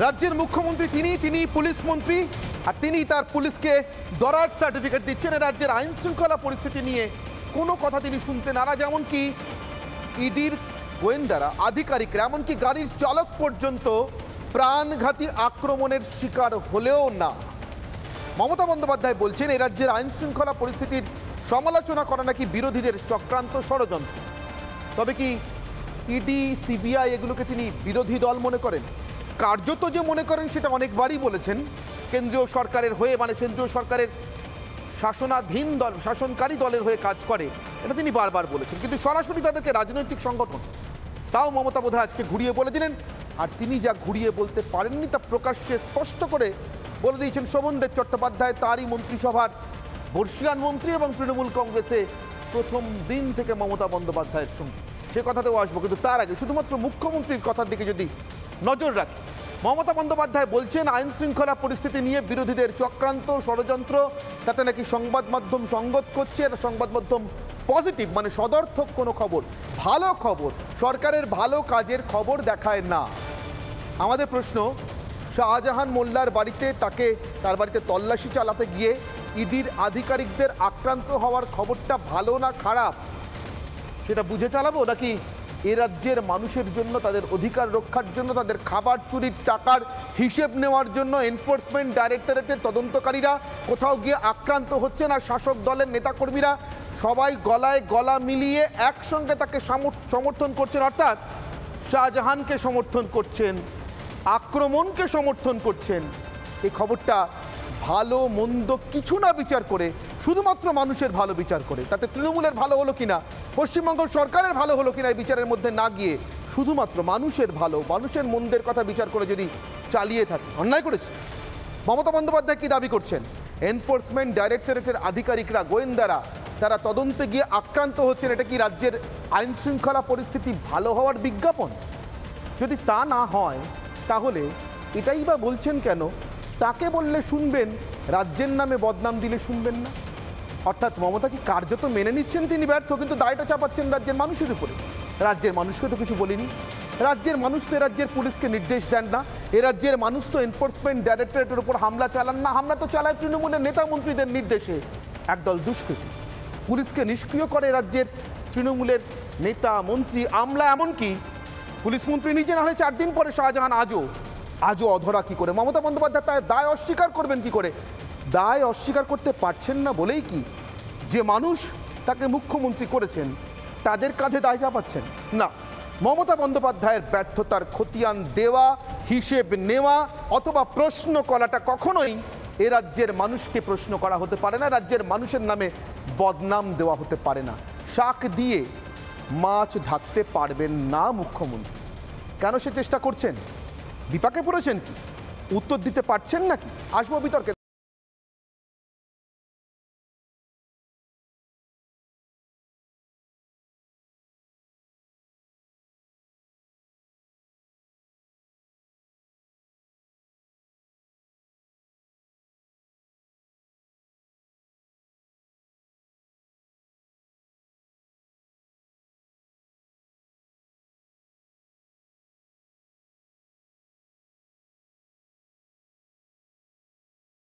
রাজ্যের মুখ্যমন্ত্রী তিনি পুলিশ মন্ত্রী, আর তিনি তার পুলিশকে দরাজ সার্টিফিকেট দিচ্ছেন রাজ্যের আইন শৃঙ্খলা পরিস্থিতি নিয়ে কোনো কথা তিনি শুনতে নারাজ। এমনকি ইডির গোয়েন্দারা, আধিকারিকরা, এমনকি গাড়ির চালক পর্যন্ত প্রাণঘাতী আক্রমণের শিকার হলেও না। মমতা বন্দ্যোপাধ্যায় বলছেন এই রাজ্যের আইন শৃঙ্খলা পরিস্থিতির সমালোচনা করা নাকি বিরোধীদের চক্রান্ত ষড়যন্ত্র। তবে কি ইডি, সিবিআই এগুলোকে তিনি বিরোধী দল মনে করেন? কার্যত যে মনে করেন সেটা অনেকবারই বলেছেন। কেন্দ্রীয় সরকারের হয়ে, মানে কেন্দ্রীয় সরকারের শাসনাধীন দল, শাসনকারী দলের হয়ে কাজ করে, এটা তিনি বারবার বলেছেন। কিন্তু সরাসরি তাদেরকে রাজনৈতিক সংগঠন, তাও মমতা বোধহয় আজকে ঘুরিয়ে বলে দিলেন। আর তিনি যা ঘুরিয়ে বলতে পারেননি তা প্রকাশ্যে স্পষ্ট করে বলে দিয়েছেন শোভনদেব চট্টোপাধ্যায়, তারই মন্ত্রিসভার বর্ষিয়ান মন্ত্রী এবং তৃণমূল কংগ্রেসে প্রথম দিন থেকে মমতা বন্দ্যোপাধ্যায়ের সঙ্গে। সে কথাতেও আসবো, কিন্তু তার আগে শুধুমাত্র মুখ্যমন্ত্রীর কথার দিকে যদি নজর রাখি, মমতা বন্দ্যোপাধ্যায় বলছেন আইন শৃঙ্খলা পরিস্থিতি নিয়ে বিরোধীদের চক্রান্ত ষড়যন্ত্র, তাতে নাকি সংবাদ মাধ্যম সঙ্গত করছে। সংবাদ মাধ্যম পজিটিভ, মানে সদর্থক কোনো খবর, ভালো খবর, সরকারের ভালো কাজের খবর দেখায় না। আমাদের প্রশ্ন, শাহজাহান মোল্লার বাড়িতে তার বাড়িতে তল্লাশি চালাতে গিয়ে ইডির আধিকারিকদের আক্রান্ত হওয়ার খবরটা ভালো না খারাপ সেটা বুঝে চালাবো, নাকি এ রাজ্যের মানুষের জন্য, তাদের অধিকার রক্ষার জন্য, তাদের খাবার চুরির টাকার হিসেব নেওয়ার জন্য এনফোর্সমেন্ট ডাইরেক্টরেটের তদন্তকারীরা কোথাও গিয়ে আক্রান্ত হচ্ছেন, আর শাসক দলের নেতাকর্মীরা সবাই গলায় গলা মিলিয়ে একসঙ্গে তাকে সমর্থন করছেন, অর্থাৎ শাহজাহানকে সমর্থন করছেন, আক্রমণকে সমর্থন করছেন। এই খবরটা ভালো মন্দ কিছু না বিচার করে, শুধুমাত্র মানুষের ভালো বিচার করে, তাতে তৃণমূলের ভালো হলো কিনা, পশ্চিমবঙ্গ সরকারের ভালো হলো কিনা এই বিচারের মধ্যে না গিয়ে শুধুমাত্র মানুষের ভালো, মানুষের মন্দের কথা বিচার করে যদি চালিয়ে থাকে, অন্যায় করেছে। মমতা বন্দ্যোপাধ্যায় কি দাবি করছেন? এনফোর্সমেন্ট ডাইরেক্টরেটের আধিকারিকরা, গোয়েন্দারা, তারা তদন্তে গিয়ে আক্রান্ত হচ্ছেন, এটা কি রাজ্যের আইন শৃঙ্খলা পরিস্থিতি ভালো হওয়ার বিজ্ঞাপন? যদি তা না হয় তাহলে এটাই বা বলছেন কেন? তাকে বললে শুনবেন, রাজ্যের নামে বদনাম দিলে শুনবেন না। অর্থাৎ মমতা কি কার্যত মেনে নিচ্ছেন তিনি ব্যর্থ, কিন্তু দায়টা চাপাচ্ছেন রাজ্যের মানুষের উপরে? রাজ্যের মানুষকে তো কিছু বলিনি। রাজ্যের মানুষ তো রাজ্যের পুলিশকে নির্দেশ দেন না। এ রাজ্যের মানুষ তো এনফোর্সমেন্ট ডাইরেক্টরেটের উপর হামলা চালান না। হামলা তো চালায় তৃণমূলের নেতা মন্ত্রীদের নির্দেশে একদল দুষ্কৃতী। পুলিশকে নিষ্ক্রিয় করে রাজ্যের তৃণমূলের নেতা মন্ত্রী, আমলা, এমনকি পুলিশ মন্ত্রী নিজে না হলে 4 দিন পরে শাহজাহান আজও অধরা কি করে? মমতা বন্দ্যোপাধ্যায় তার দায় অস্বীকার করবেন কি করে? দায় অস্বীকার করতে পারছেন না বলেই কি যে মানুষ তাকে মুখ্যমন্ত্রী করেছেন তাদের কাঁধে দায় চাপাচ্ছেন? না, মমতা বন্দ্যোপাধ্যায়ের ব্যর্থতার খতিয়ান দেওয়া, হিসেব নেওয়া অথবা প্রশ্ন করাটা কখনোই এ রাজ্যের মানুষকে প্রশ্ন করা হতে পারে না, রাজ্যের মানুষের নামে বদনাম দেওয়া হতে পারে না। শাক দিয়ে মাছ ঢাকতে পারবেন না মুখ্যমন্ত্রী। কেন সে চেষ্টা করছেন? বিপাকে পড়েছেন কি? উত্তর দিতে পারছেন নাকি? আসবো বিতর্কে।